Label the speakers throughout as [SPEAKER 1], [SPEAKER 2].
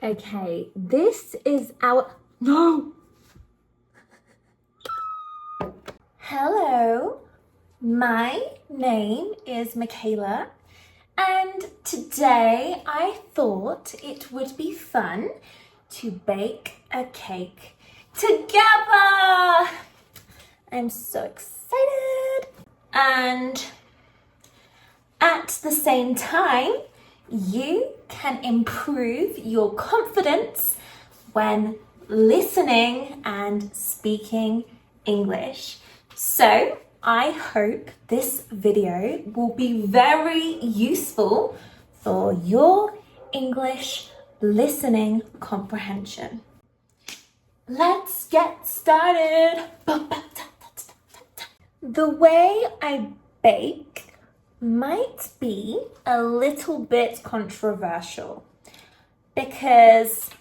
[SPEAKER 1] Okay, this is our... No! Hello, my name is Makayla, and today I thought it would be fun to bake a cake together. I'm so excited. And at the same time, you can improve your confidence when listening and speaking English. So I hope this video will be very useful for your English listening comprehension. Let's get started. The way I bake might be a little bit controversial because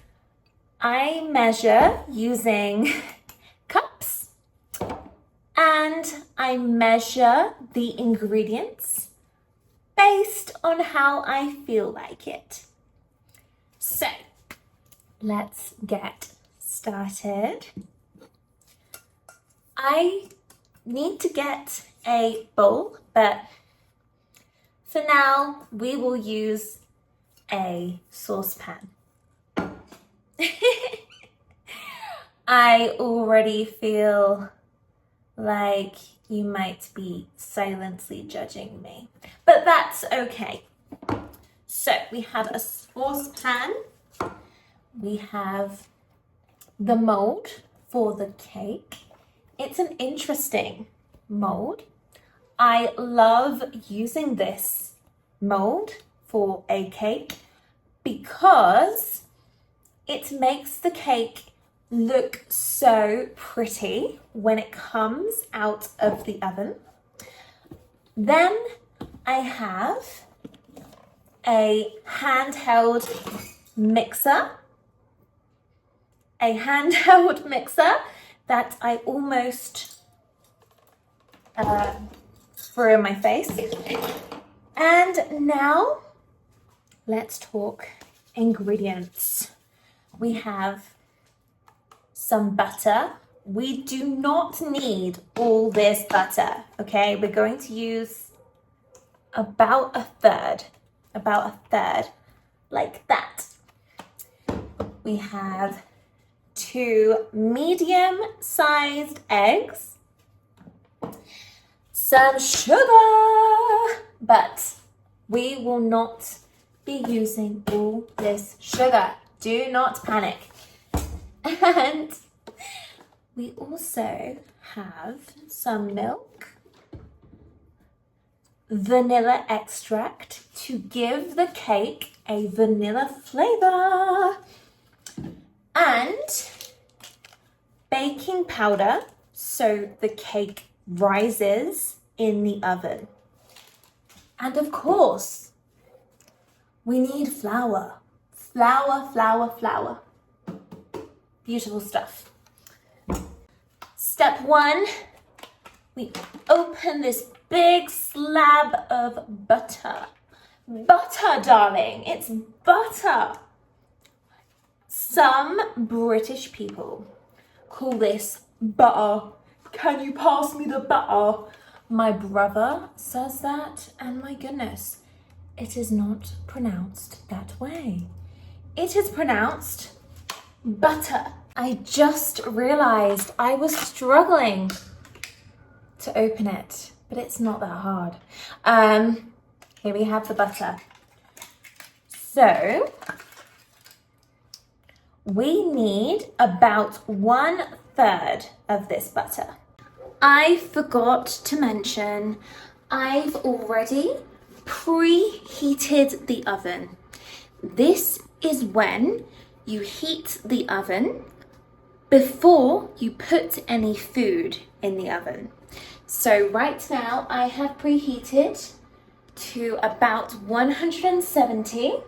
[SPEAKER 1] I measure using cups and I measure the ingredients based on how I feel like it. So let's get started. I need to get a bowl, but for now, we will use a saucepan. I already feel like you might be silently judging me, but that's okay. So we have a saucepan. We have the mold for the cake. It's an interesting mold. I love using this mold for a cake because it makes the cake look so pretty when it comes out of the oven. Then I have a handheld mixer. That I almost threw in my face. And now let's talk ingredients. We have some butter. We do not need all this butter, okay? We're going to use about a third, like that. We have 2 medium-sized eggs, some sugar, but we will not be using all this sugar. Do not panic. And we also have some milk, vanilla extract to give the cake a vanilla flavor, and baking powder so the cake rises in the oven. And of course, we need flour. Flour. Beautiful stuff. Step 1, we open this big slab of butter. Butter, darling, it's butter. Some British people call this butter. Can you pass me the butter? My brother says that, and my goodness, it is not pronounced that way. It is pronounced butter. I just realized I was struggling to open it, but it's not that hard. Here we have the butter. So we need about 1/3 of this butter. I forgot to mention, I've already preheated the oven. This is when you heat the oven before you put any food in the oven. So right now I have preheated to about 170,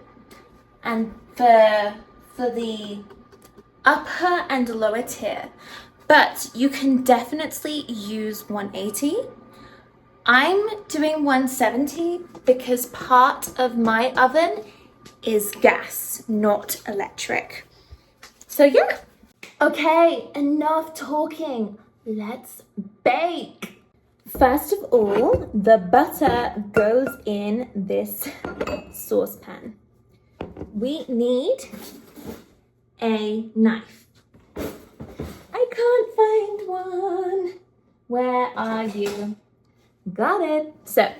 [SPEAKER 1] and for the upper and lower tier, but you can definitely use 180. I'm doing 170 because part of my oven is gas, not electric. So yeah. Okay, enough talking. Let's bake. First of all, the butter goes in this saucepan. We need a knife. I can't find one. Where are you? Got it. So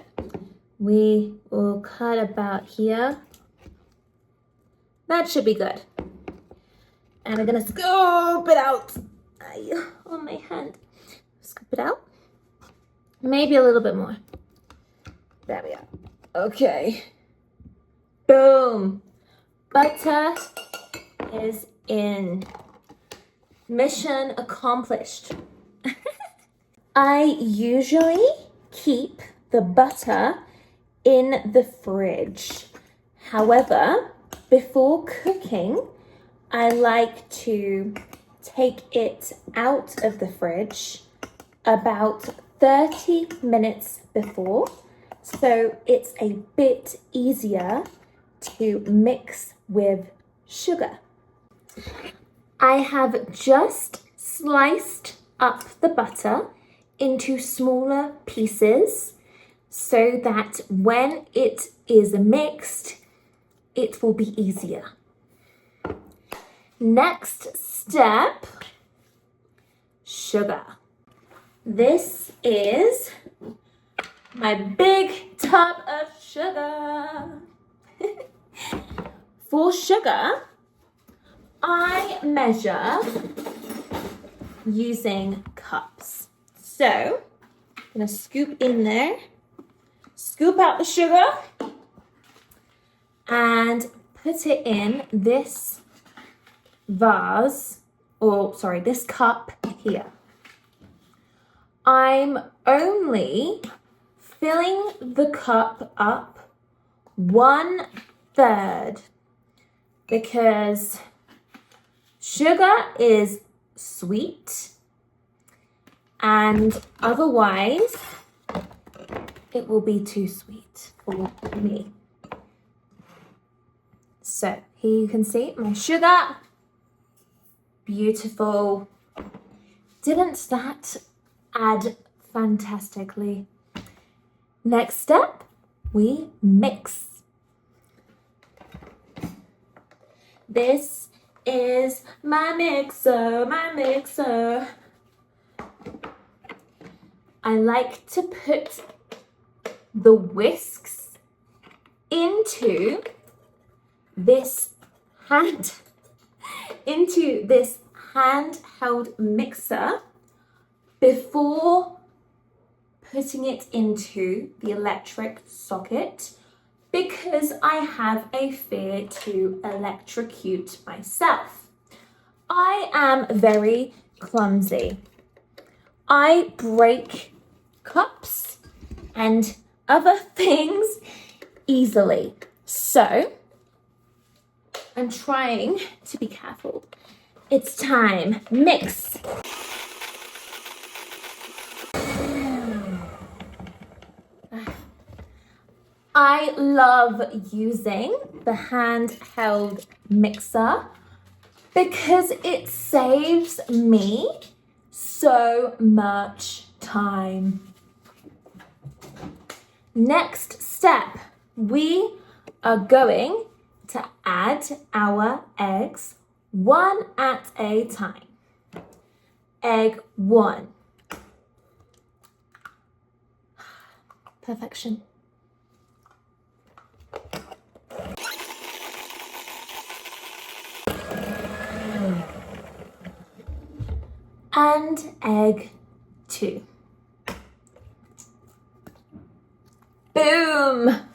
[SPEAKER 1] we will cut about here. That should be good. And we're gonna scoop it out. On my hand. Scoop it out. Maybe a little bit more. There we are. Okay. Boom. Butter is in. Mission accomplished. I usually keep the butter in the fridge. However, before cooking, I like to take it out of the fridge about 30 minutes before, so it's a bit easier to mix with sugar. I have just sliced up the butter into smaller pieces so that when it is mixed, it will be easier. Next step, sugar. This is my big tub of sugar. For sugar, I measure using cups. So, I'm gonna scoop in there, scoop out the sugar, and put it in this vase, this cup here. I'm only filling the cup up 1/3 because sugar is sweet and otherwise it will be too sweet for me. So here you can see my sugar. Beautiful. Didn't that add fantastically? Next step, we mix. This is my mixer, I like to put the whisks into this handheld mixer before putting it into the electric socket because I have a fear to electrocute myself. I am very clumsy. I break cups and other things easily. So I'm trying to be careful. It's time. Mix. I love using the handheld mixer because it saves me so much time. Next step, we are going to add our eggs one at a time. Egg 1. Perfection. And egg 2. Boom!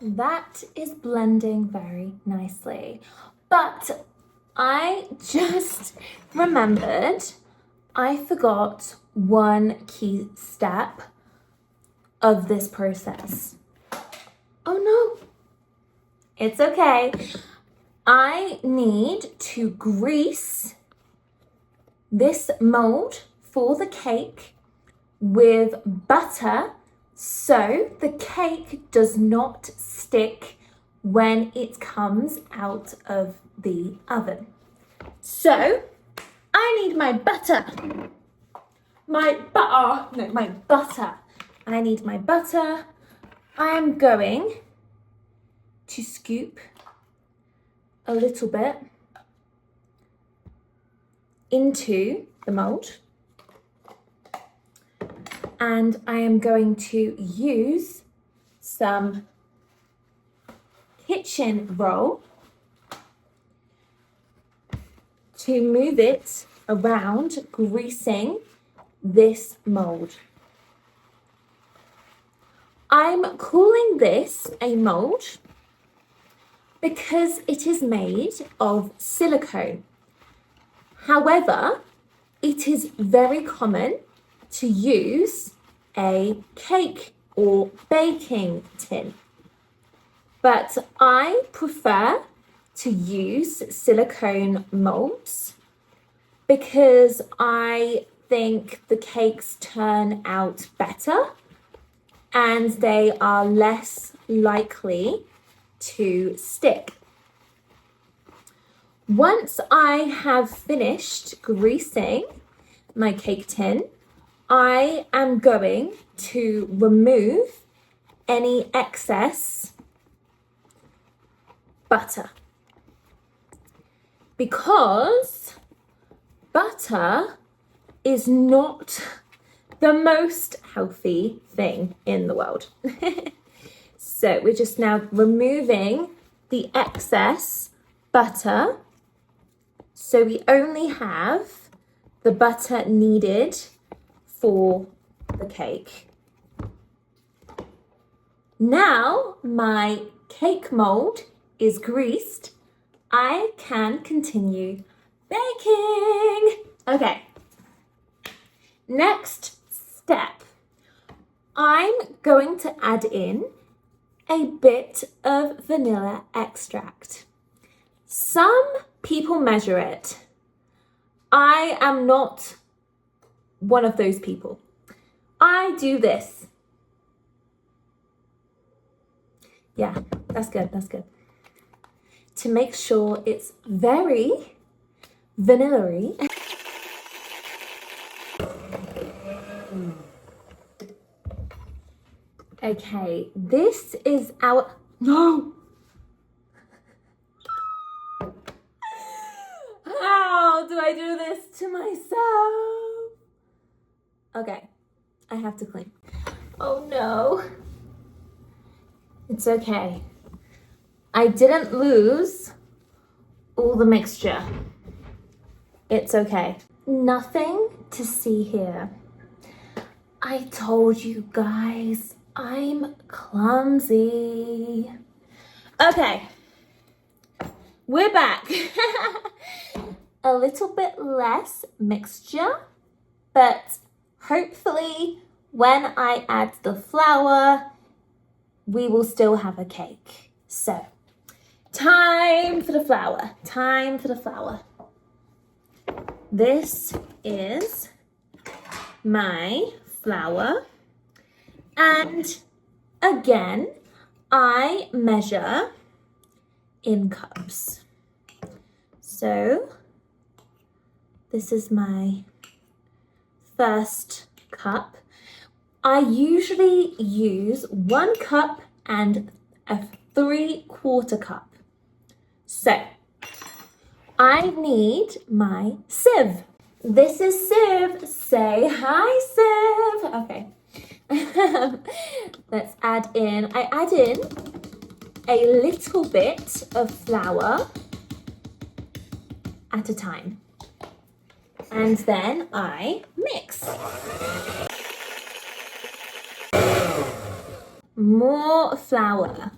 [SPEAKER 1] That is blending very nicely. But I just remembered I forgot one key step of this process. Oh no, it's okay. I need to grease this mold for the cake with butter so the cake does not stick when it comes out of the oven. So I need my butter. My butter. I need my butter. I am going to scoop a little bit into the mold. And I am going to use some kitchen roll to move it around, greasing this mold. I'm calling this a mold because it is made of silicone. However, it is very common to use a cake or baking tin. But I prefer to use silicone molds because I think the cakes turn out better and they are less likely to stick. Once I have finished greasing my cake tin, I am going to remove any excess butter because butter is not the most healthy thing in the world. So we're just now removing the excess butter. So we only have the butter needed for the cake. Now my cake mold is greased. I can continue baking. Okay. Next step. I'm going to add in a bit of vanilla extract. Some people measure it. I am not one of those people. I do this. Yeah, that's good, that's good. To make sure it's very vanilla-y. Okay, this is our... No! How do I do this to myself? Okay, I have to clean. Oh no. It's okay. I didn't lose all the mixture. It's okay. Nothing to see here. I told you guys, I'm clumsy. Okay, we're back. A little bit less mixture, but hopefully when I add the flour, we will still have a cake. So, time for the flour, time for the flour. This is my flour. And again, I measure in cups. So, this is my first cup. I usually use 1 cup and a 3/4 cup. So, I need my sieve. This is Sieve. Say hi, Sieve. Okay. Let's add in. I add in a little bit of flour at a time. And then I mix. More flour.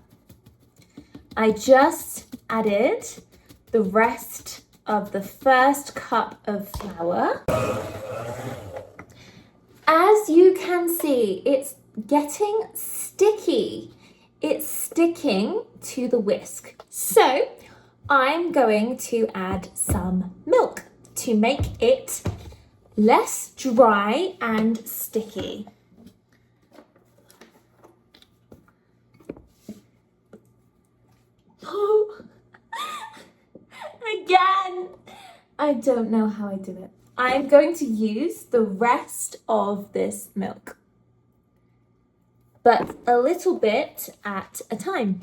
[SPEAKER 1] I just added the rest of the first cup of flour. As you can see, it's getting sticky. It's sticking to the whisk. So I'm going to add some milk to make it less dry and sticky. Oh, again. I don't know how I do it. I'm going to use the rest of this milk, but a little bit at a time.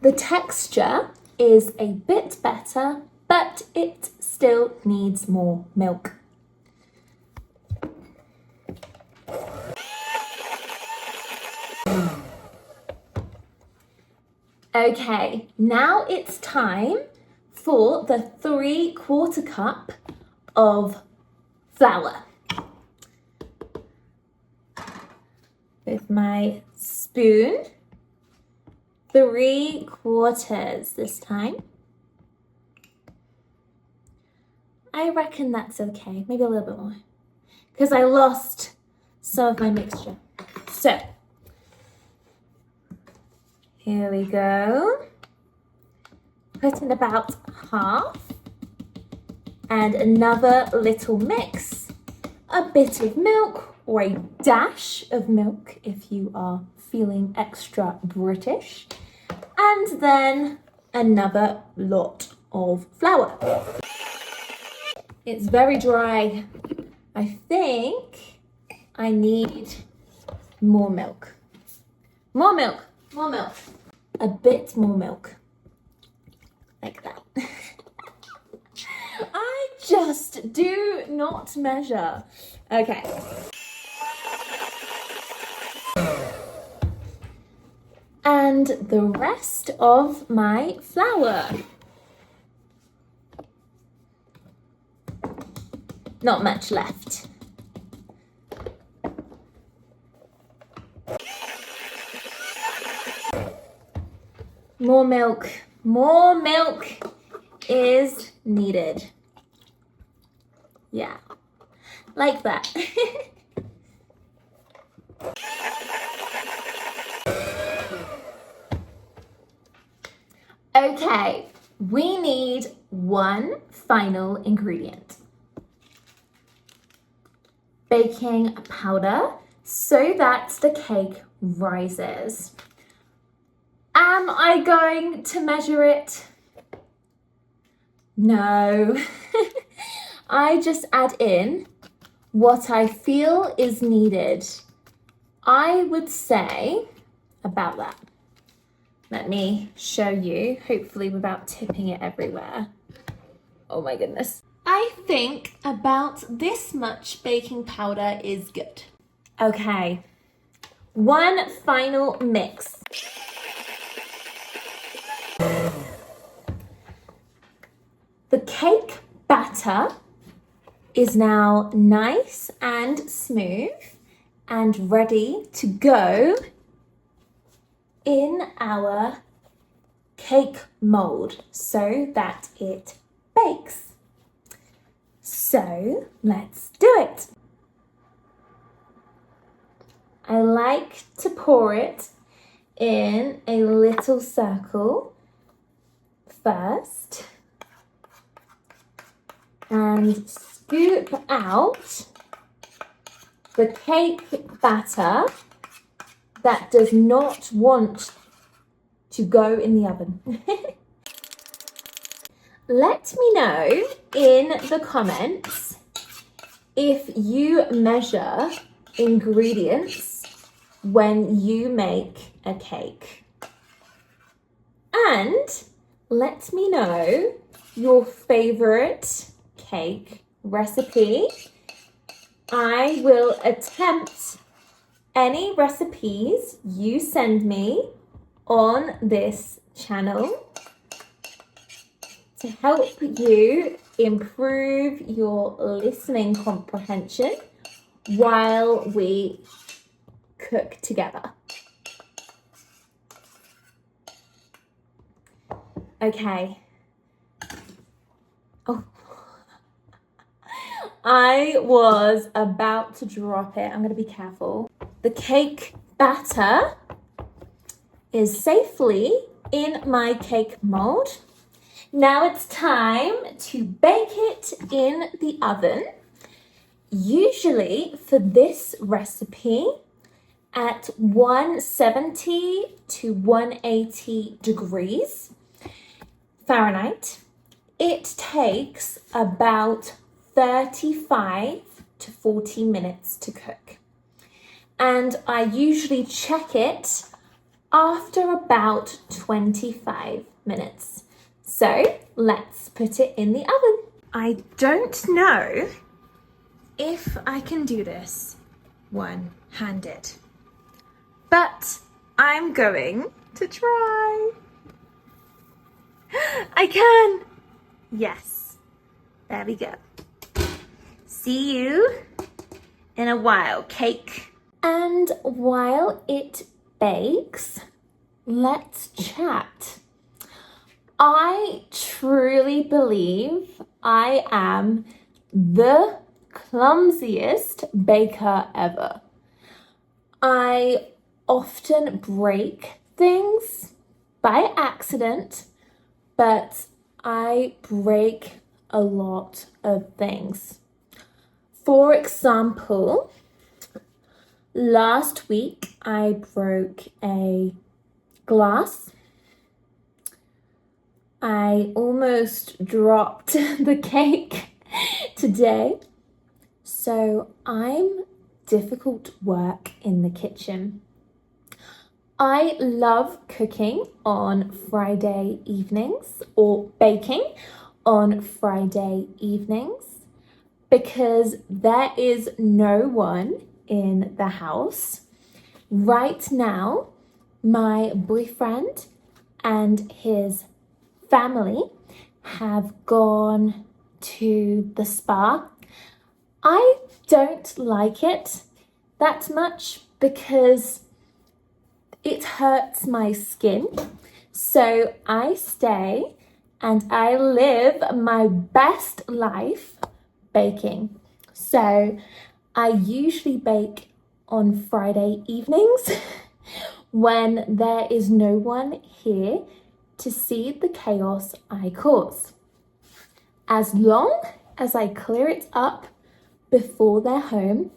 [SPEAKER 1] The texture is a bit better, but it still needs more milk. Okay, now it's time for the 3/4 cup of flour. With my spoon, 3/4 this time. I reckon that's okay, maybe a little bit more, because I lost some of my mixture. So, here we go. Put in about half and another little mix, a bit of milk or a dash of milk if you are feeling extra British, and then another lot of flour. It's very dry. I think I need more milk. More milk, more milk. A bit more milk, like that. I just do not measure. Okay. And the rest of my flour. Not much left. More milk is needed. Yeah, like that. Okay, we need one final ingredient. Baking powder so that the cake rises. Am I going to measure it? No. I just add in what I feel is needed. I would say about that. Let me show you, hopefully without tipping it everywhere. Oh my goodness. I think about this much baking powder is good. Okay, one final mix. The cake batter is now nice and smooth and ready to go in our cake mold so that it bakes. So let's do it. I like to pour it in a little circle first and scoop out the cake batter that does not want to go in the oven. Let me know in the comments if you measure ingredients when you make a cake. And let me know your favorite cake recipe. I will attempt any recipes you send me on this channel to help you improve your listening comprehension while we cook together. Okay. Oh. I was about to drop it. I'm going to be careful. The cake batter is safely in my cake mold. Now it's time to bake it in the oven. Usually for this recipe at 170 to 180 degrees Fahrenheit. It takes about 35 to 40 minutes to cook. And I usually check it after about 25 minutes. So let's put it in the oven. I don't know if I can do this one-handed, but I'm going to try. I can. Yes, there we go. See you in a while, cake. And while it bakes, let's chat. I truly believe I am the clumsiest baker ever. I often break things by accident, but I break a lot of things. For example, last week I broke a glass. I almost dropped the cake today. So I'm difficult work in the kitchen. I love cooking on Friday evenings or baking on Friday evenings because there is no one in the house. Right now, my boyfriend and his family have gone to the spa. I don't like it that much because it hurts my skin. So I stay and I live my best life baking. So I usually bake on Friday evenings when there is no one here to see the chaos I cause. As long as I clear it up before they're home,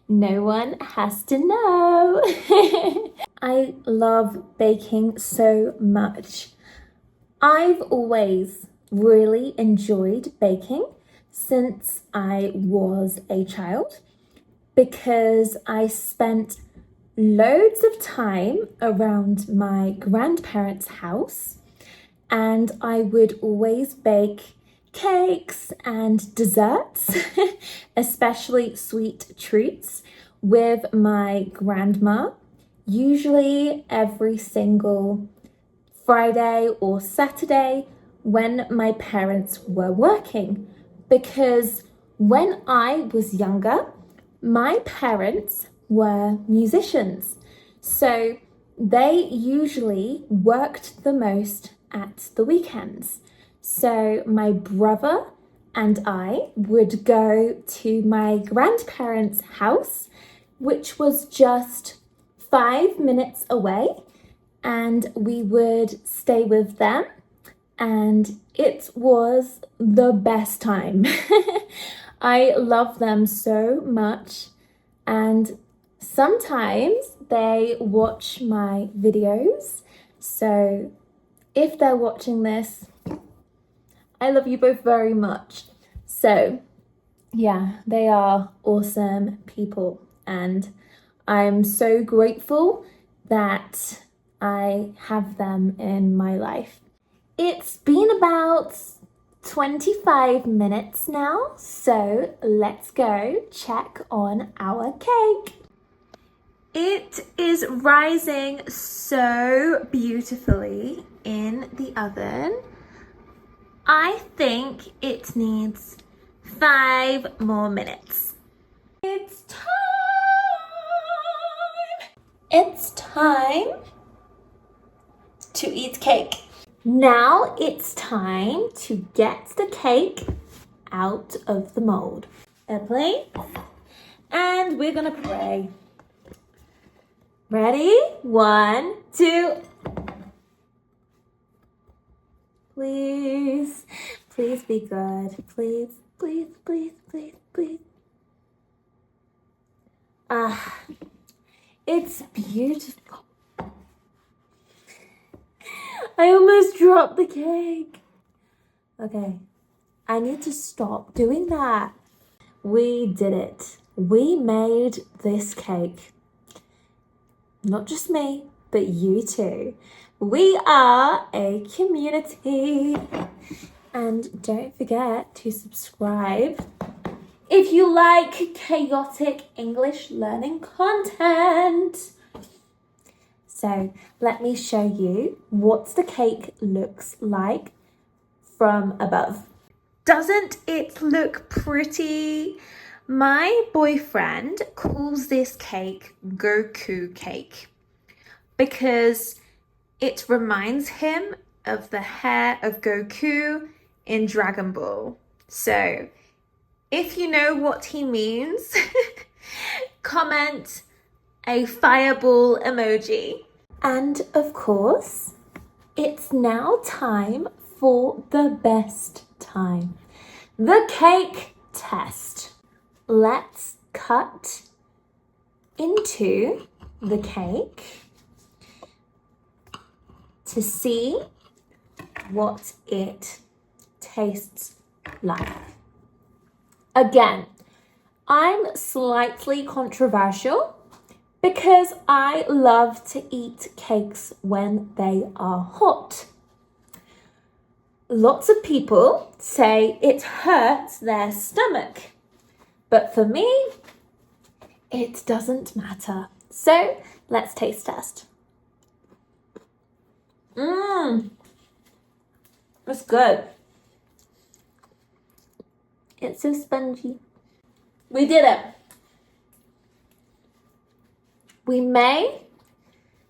[SPEAKER 1] no one has to know. I love baking so much. I've always really enjoyed baking since I was a child because I spent loads of time around my grandparents' house and I would always bake cakes and desserts, especially sweet treats, with my grandma, usually every single Friday or Saturday when my parents were working. Because when I was younger, my parents were musicians, so they usually worked the most at the weekends. So my brother and I would go to my grandparents' house, which was just 5 minutes away, and we would stay with them, and it was the best time. I love them so much, and sometimes they watch my videos, so if they're watching this, I love you both very much. So yeah, they are awesome people and I'm so grateful that I have them in my life. It's been about 25 minutes now, so let's go check on our cake. It is rising so beautifully in the oven. I think it needs 5 more minutes. It's time! It's time to eat cake. Now it's time to get the cake out of the mold. A plate, and we're gonna pray. Ready? 1, 2. Please, please be good. Please, please, please, please, please. Ah, it's beautiful. I almost dropped the cake. Okay, I need to stop doing that. We did it. We made this cake. Not just me, but you too. We are a community. And don't forget to subscribe if you like chaotic English learning content. So let me show you what the cake looks like from above. Doesn't it look pretty? My boyfriend calls this cake Goku cake because it reminds him of the hair of Goku in Dragon Ball. So if you know what he means, comment a fireball emoji. And of course, it's now time for the best time, the cake test. Let's cut into the cake to see what it tastes like. Again, I'm slightly controversial because I love to eat cakes when they are hot. Lots of people say it hurts their stomach, but for me, it doesn't matter. So let's taste test. It's good. It's so spongy. We did it. We may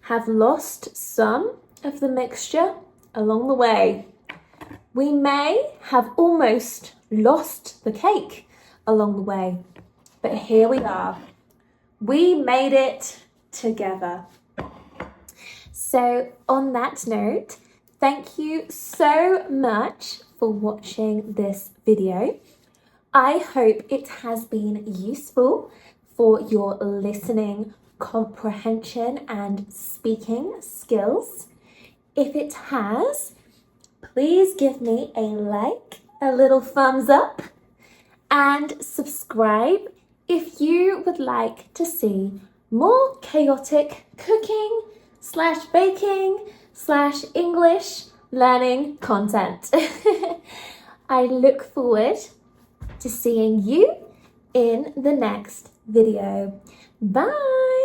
[SPEAKER 1] have lost some of the mixture along the way. We may have almost lost the cake along the way, but here we are. We made it together. So on that note, thank you so much for watching this video. I hope it has been useful for your listening comprehension and speaking skills. If it has, please give me a like, a little thumbs up, and subscribe if you would like to see more chaotic cooking / baking / English learning content. I look forward to seeing you in the next video. Bye!